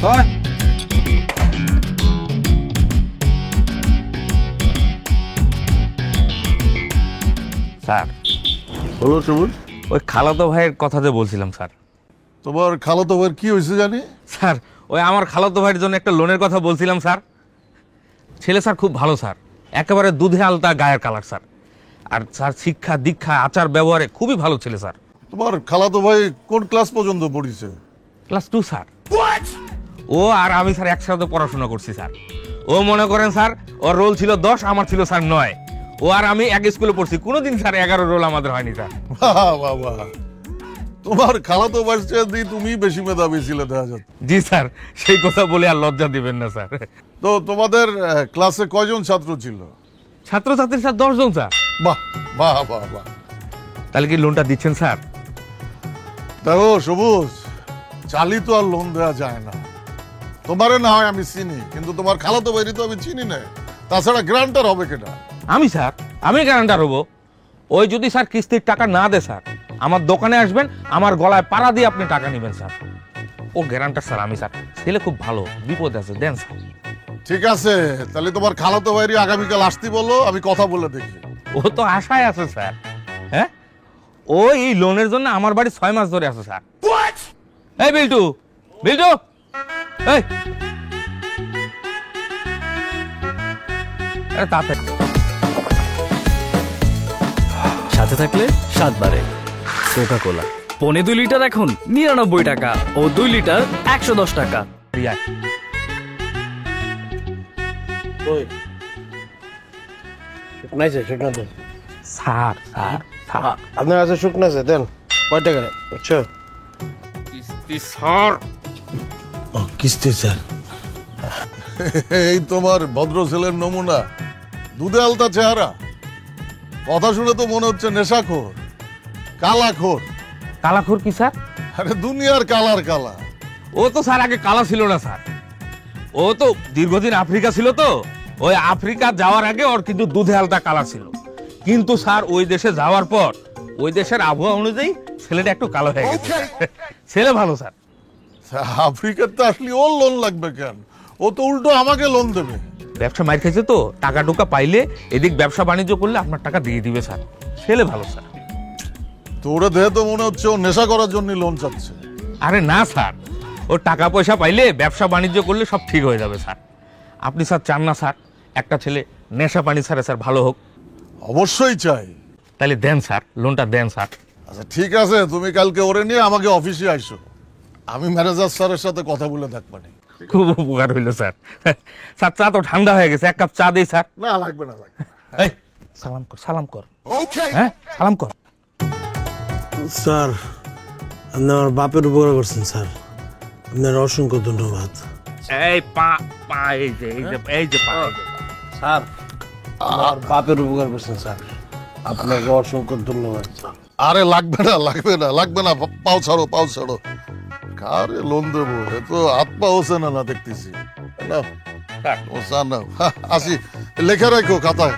Sir বলো সবুজ। ওই খালাতো ভাইয়ের কথা যে বলছিলাম স্যার। তোমার খালাতো ভাইয়ের কি হয়েছে জানি? স্যার ওই আমার খালাতো ভাইয়ের জন্য একটা লোনের কথা বলছিলাম স্যার। ছেলে স্যার খুব ভালো স্যার, একেবারে দুধে আলতা গায়ের কালার স্যার। আর স্যার শিক্ষা দীক্ষা আচার ব্যবহারে খুবই ভালো ছেলে স্যার। তোমার খালাতো ভাই কোন ক্লাস পর্যন্ত পড়িছে? Class 2 sir. ও আর আমি স্যার একসাথে পড়াশোনা করছি স্যার। ও মনে করেন স্যার ওর রোল ছিল 10, আমার ছিল স্যার 9। ও আর আমি এক স্কুলে পড়ছি, কোনোদিন স্যার 11 রোল আমাদের হয়নি স্যার। বাবা, তোমার খালাতো ভাইয়ের চেয়ে তুমি বেশি মেধাবী ছিলে দেখা যাচ্ছে। জি স্যার, সেই কথা বলে আর লজ্জা দিবেন না স্যার। তো তোমাদের ক্লাসে কয়জন ছাত্র ছিল? ছাত্রছাত্রী স্যার 10 জন স্যার। বাহ বাহ বাহ বাহ। তাহলে কি লোনটা দিচ্ছেন স্যার? দেখো সবুজ, চালিত আর লোন দেওয়া যায় না। তোমারে না হয় আমি চিনি, কিন্তু তোমার খালাতো ভাইয়েরই তো আমি চিনি না। তাছাড়া গ্রান্টার হবে কেটা? আমি স্যার, আমি গ্যারান্টার হবো। ওই যদি স্যার কিস্তির টাকা না দেয় স্যার, আমার দোকানে আসবেন, আমার গলায় পাড়া দিয়ে আপনি টাকা নেবেন স্যার। ও গ্যারান্টার স্যার আমি স্যার। ছেলে খুব ভালো, বিপদ আছে, দেন স্যার। ঠিক আছে, তাহলে তোমার খালাতো ভাইয়েরই আগামীকাল আসতে বলো, আমি কথা বলে দেখি। ও তো আশায় আছে স্যার। হ্যাঁ, ও এই লোনের জন্য আমার বাড়ি 6 মাস ধরে আছে স্যার। এই বিল্টু, বিল্টু, এই তাতে সাথে থাকলে 7 বারে কোকা কোলা। 2.5 লিটার এখন 99 টাকা ও 2 লিটার 110 টাকা। স্যার স্যার স্যার আপনার কাছে শুকনো আছে দেন, কয় টাকা? বুঝছো? কিস্তি স্যার। ও কিস্তি স্যার। এই তোমার ভদ্র ছেলের নমুনা, দুধে আলতা চেহারা। কথা শুনে তো মনে হচ্ছে নেশাখোর, কালাখোর। কালাখোর কি স্যার? আরে দুনিয়ার কালার কালা। ও তো স্যার আগে কালা ছিল না স্যার। ও তো দীর্ঘদিন আফ্রিকা ছিল, তো ওই আফ্রিকা যাওয়ার আগে ওর কিন্তু দুধে আলতা কালা ছিল। কিন্তু স্যার ওই দেশে যাওয়ার পর ওই দেশের আবহাওয়া অনুযায়ী ছেলেটা একটু কালো হয়ে গেছে। ছেলে ভালো স্যার। আফ্রিকাতে আসলে ওর লোন লাগবে কেন? ও তো উল্টো আমাকে লোন দেবে। ব্যবসা মার খেয়েছে তো, টাকা টুকা পাইলে এদিক ব্যবসা বাণিজ্য করলে আপনার টাকা দিয়ে দিবে স্যার। ছেলে ভালো স্যার। তো ওরা দেহে তো মনে হচ্ছে ও নেশা করার জন্য লোন চাচ্ছে। আরে না স্যার, ও টাকা পয়সা পাইলে ব্যবসা বাণিজ্য করলে সব ঠিক হয়ে যাবে স্যার। আপনি স্যার চান না স্যার একটা ছেলে নেশা পানি ছাড়ে স্যার ভালো হোক? অবশ্যই চাই। তাহলে দেন স্যার, লোনটা দেন স্যার। আচ্ছা ঠিক আছে, তুমি কালকে ওরে নিয়ে আমাকে অফিসে আইসো, আমি ম্যানেজার স্যারের সাথে কথা বলে দেখবানি। খুব উপকার হইলো স্যার। স্যার চা তো ঠান্ডা হয়ে গেছে, 1 কাপ চা দেই স্যার। না লাগবে না, লাগবে। এই সালাম কর, সালাম কর। হ্যাঁ সালাম কর। স্যার আপনি আমার বাপের উপকার করছেন স্যার, আপনার অসংখ্য ধন্যবাদ। এই পা পা এই যে এই যে এই যে পা। স্যার আমার বাপের উপকার করছেন স্যার, আপনাকে অসংখ্য ধন্যবাদ স্যার। আরে লাগবে না, লাগবে না, লাগবে না, পাও ছাড়ো, পাও ছাড়ো। কারে লোন দেবো? এ তো হাত পা হচ্ছে না দেখতেছি। নাও, ও চা নাও। আসি, লেখা রাখো খাতায়।